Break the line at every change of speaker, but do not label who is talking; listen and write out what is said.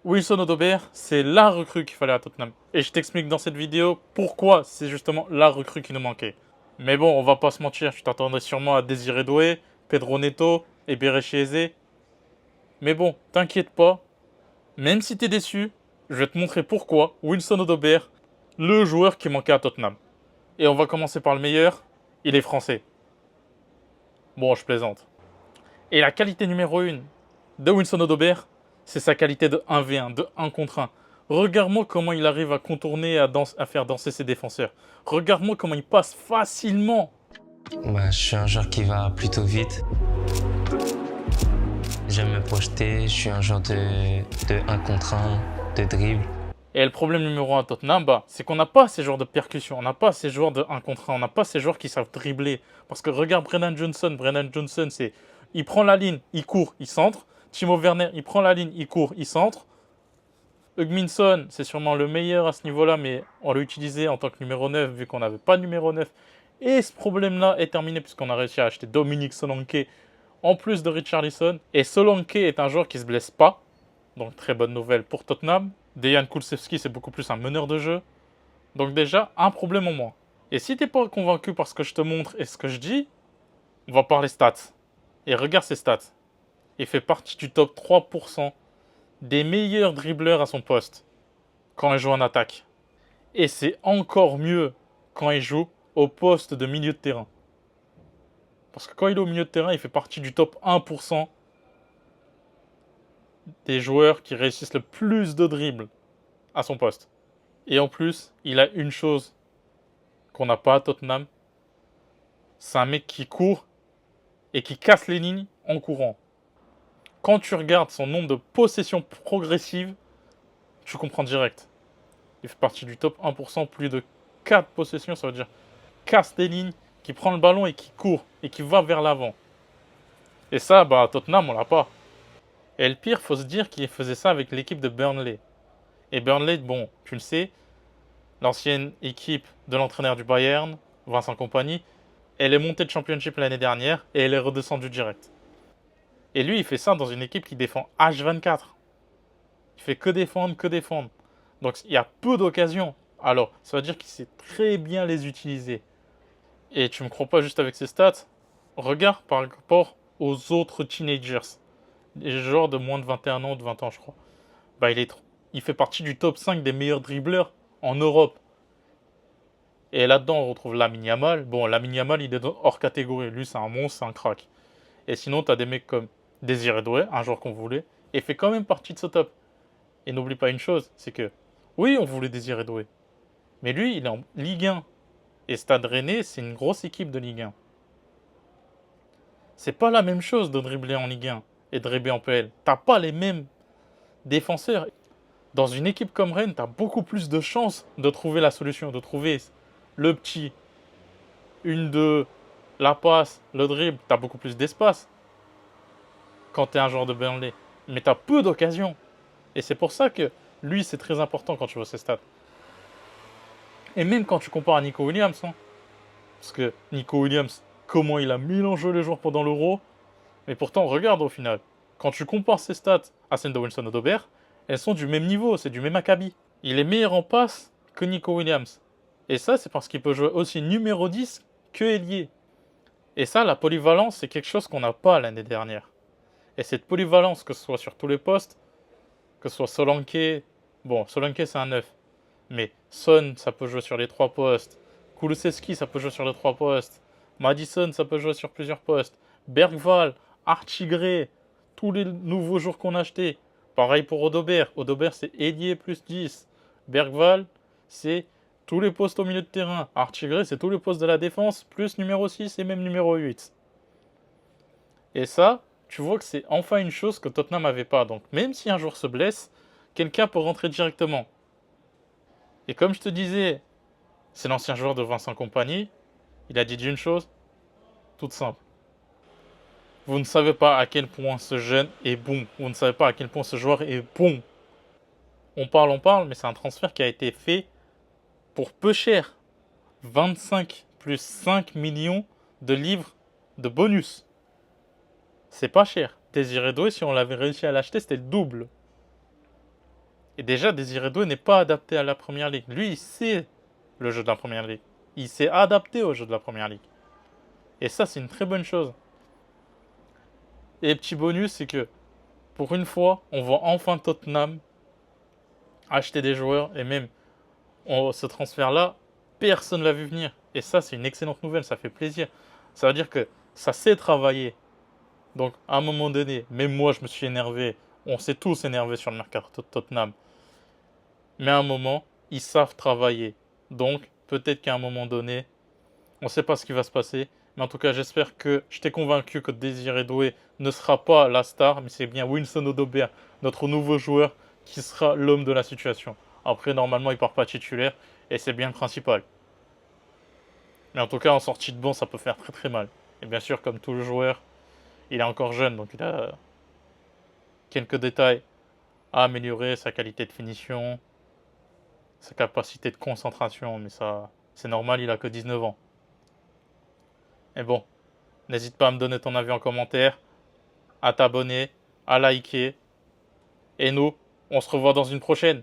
Wilson Odobert, c'est la recrue qu'il fallait à Tottenham. Et je t'explique dans cette vidéo pourquoi c'est justement la recrue qui nous manquait. Mais bon, on va pas se mentir, tu t'attendrais sûrement à Désiré Doué, Pedro Neto et Berechi Eze. Mais bon, t'inquiète pas, même si t'es déçu, je vais te montrer pourquoi Wilson Odobert, le joueur qui manquait à Tottenham. Et on va commencer par le meilleur, il est français. Bon, je plaisante. Et la qualité numéro 1 de Wilson Odobert, c'est sa qualité de 1v1, de 1 contre 1. Regarde-moi comment il arrive à contourner, à faire danser ses défenseurs. Regarde-moi comment il passe facilement.
Je suis un joueur qui va plutôt vite. J'aime me projeter, je suis un joueur de 1 contre 1, de dribble.
Et le problème numéro 1 à Tottenham, c'est qu'on n'a pas ces joueurs de percussion, on n'a pas ces joueurs de 1 contre 1, on n'a pas ces joueurs qui savent dribbler. Parce que regarde Brennan Johnson, c'est il prend la ligne, il court, il centre. Timo Werner, il prend la ligne, il court, il centre. Hugminson, c'est sûrement le meilleur à ce niveau-là, mais on l'a utilisé en tant que numéro 9, vu qu'on n'avait pas de numéro 9. Et ce problème-là est terminé puisqu'on a réussi à acheter Dominique Solanke en plus de Richarlison. Et Solanke est un joueur qui ne se blesse pas, donc très bonne nouvelle pour Tottenham. Dejan Kulusevski, c'est beaucoup plus un meneur de jeu. Donc déjà, un problème en moins. Et si t'es pas convaincu par ce que je te montre et ce que je dis, on va parler stats. Et regarde ses stats. Il fait partie du top 3% des meilleurs dribbleurs à son poste quand il joue en attaque. Et c'est encore mieux quand il joue au poste de milieu de terrain. Parce que quand il est au milieu de terrain, il fait partie du top 1% des joueurs qui réussissent le plus de dribbles à son poste. Et en plus, il a une chose qu'on n'a pas à Tottenham. C'est un mec qui court et qui casse les lignes en courant. Quand tu regardes son nombre de possessions progressives, tu comprends direct. Il fait partie du top 1%, plus de 4 possessions, ça veut dire casse des lignes, qui prend le ballon et qui court, et qui va vers l'avant. Et ça, à Tottenham, on l'a pas. Et le pire, faut se dire qu'il faisait ça avec l'équipe de Burnley. Et Burnley, bon, tu le sais, l'ancienne équipe de l'entraîneur du Bayern, Vincent Kompany, elle est montée de Championship l'année dernière, et elle est redescendue direct. Et lui, il fait ça dans une équipe qui défend H24. Il fait que défendre, que défendre. Donc il y a peu d'occasions. Alors, ça veut dire qu'il sait très bien les utiliser. Et tu me crois pas juste avec ses stats? Regarde par rapport aux autres teenagers. Les joueurs de moins de 21 ans, de 20 ans, je crois. Il fait partie du top 5 des meilleurs dribbleurs en Europe. Et là-dedans, on retrouve Lamine Yamal. Bon, Lamine Yamal, il est hors catégorie. Lui, c'est un monstre, c'est un crack. Et sinon, tu as des mecs comme Désiré Doué, un joueur qu'on voulait, et fait quand même partie de ce top. Et n'oublie pas une chose, c'est que, oui, on voulait Désiré Doué. Mais lui, il est en Ligue 1. Et Stade Rennais, c'est une grosse équipe de Ligue 1. C'est pas la même chose de dribbler en Ligue 1 et de dribbler en PL. T'as pas les mêmes défenseurs. Dans une équipe comme Rennes, t'as beaucoup plus de chances de trouver la solution, de trouver le petit, une, deux, la passe, le dribble. T'as beaucoup plus d'espace quand t'es un joueur de Burnley. Mais t'as peu d'occasions. Et c'est pour ça que lui, c'est très important quand tu vois ses stats. Et même quand tu compares à Nico Williams, parce que Nico Williams, comment il a mis en jeu les joueurs pendant l'Euro. Mais pourtant, regarde au final. Quand tu compares ses stats à celles de Wilson Odobert, elles sont du même niveau, c'est du même acabit. Il est meilleur en passe que Nico Williams. Et ça, c'est parce qu'il peut jouer aussi numéro 10 que ailier. Et ça, la polyvalence, c'est quelque chose qu'on n'a pas l'année dernière. Et cette polyvalence, que ce soit sur tous les postes, que ce soit Solanke, bon, Solanke c'est un 9, mais Son, ça peut jouer sur les 3 postes. Kulusevski, ça peut jouer sur les 3 postes. Madison, ça peut jouer sur plusieurs postes. Bergval, Archie Gray, tous les nouveaux joueurs qu'on a achetés. Pareil pour Odobert. Odobert, c'est ailier plus 10. Bergval, c'est tous les postes au milieu de terrain. Archie Gray, c'est tous les postes de la défense, plus numéro 6 et même numéro 8. Et ça, tu vois que c'est enfin une chose que Tottenham n'avait pas. Donc même si un joueur se blesse, quelqu'un peut rentrer directement. Et comme je te disais, c'est l'ancien joueur de Vincent Kompany. Il a dit une chose, toute simple. Vous ne savez pas à quel point ce jeune est bon. Vous ne savez pas à quel point ce joueur est bon. On parle, mais c'est un transfert qui a été fait pour peu cher. 25 plus 5 millions de livres de bonus. C'est pas cher. Désiré Doué, si on l'avait réussi à l'acheter, c'était le double. Et déjà, Désiré Doué n'est pas adapté à la Première Ligue. Lui, il sait le jeu de la Première Ligue. Il s'est adapté au jeu de la Première Ligue. Et ça, c'est une très bonne chose. Et petit bonus, c'est que pour une fois, on voit enfin Tottenham acheter des joueurs. Et même, ce transfert-là, personne ne l'a vu venir. Et ça, c'est une excellente nouvelle. Ça fait plaisir. Ça veut dire que ça s'est travaillé. Donc, à un moment donné, même moi, je me suis énervé. On s'est tous énervés sur le mercato de Tottenham. Mais à un moment, ils savent travailler. Donc, peut-être qu'à un moment donné, on ne sait pas ce qui va se passer. Mais en tout cas, j'espère que je t'ai convaincu que Désiré Doué ne sera pas la star, mais c'est bien Wilson Odobert, notre nouveau joueur, qui sera l'homme de la situation. Après, normalement, il part pas titulaire, et c'est bien le principal. Mais en tout cas, en sortie de banc, ça peut faire très très mal. Et bien sûr, comme tout le joueur, il est encore jeune, donc il a quelques détails à améliorer, sa qualité de finition, sa capacité de concentration, mais ça, c'est normal, il a que 19 ans. Et bon, n'hésite pas à me donner ton avis en commentaire, à t'abonner, à liker. Et nous, on se revoit dans une prochaine.